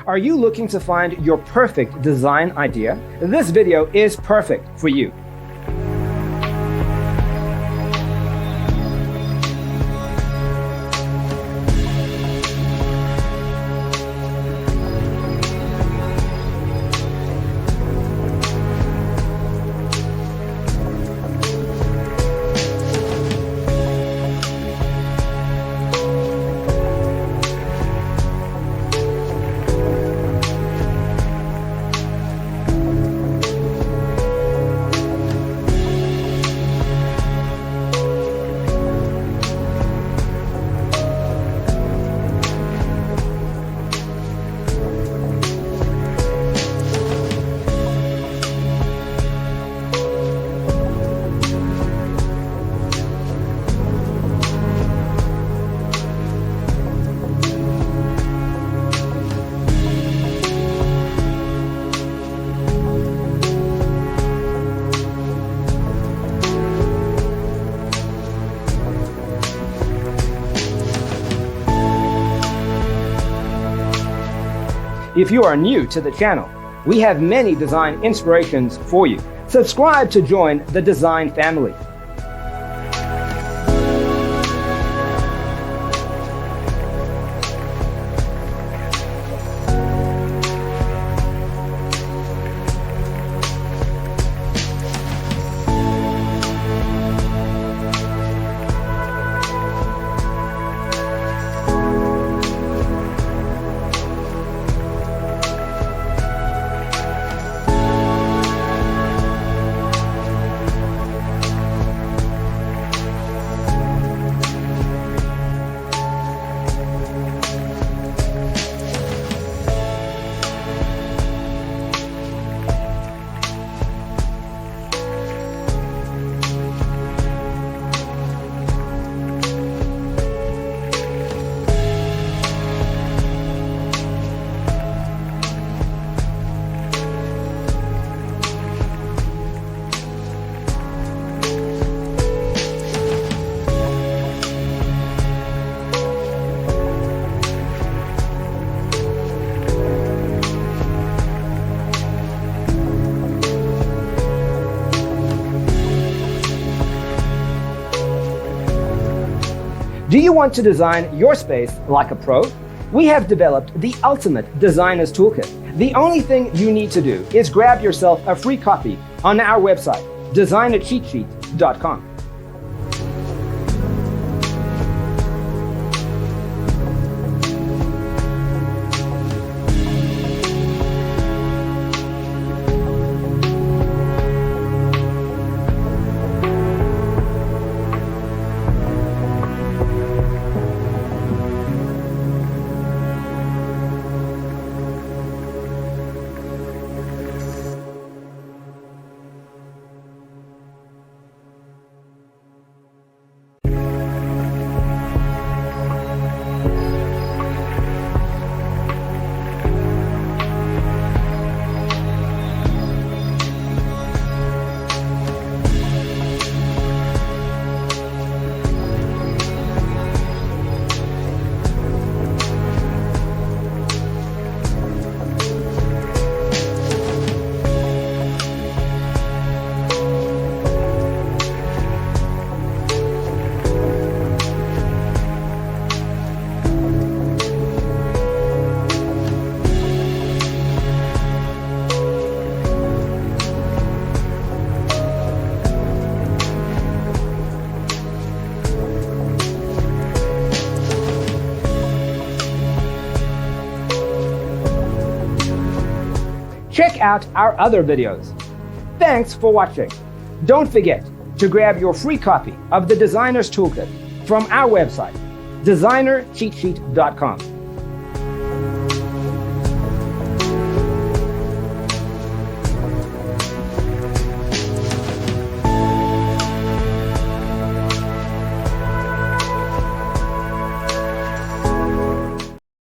Are you looking to find your perfect design idea? This video is perfect for you. If you are new to the channel, we have many design inspirations for you. Subscribe to join the design family. Do you want to design your space like a pro? We have developed the ultimate designer's toolkit. The only thing you need to do is grab yourself a free copy on our website, designercheatsheet.com. Check out our other videos. Thanks for watching. Don't forget to grab your free copy of the Designer's Toolkit from our website, designercheatsheet.com.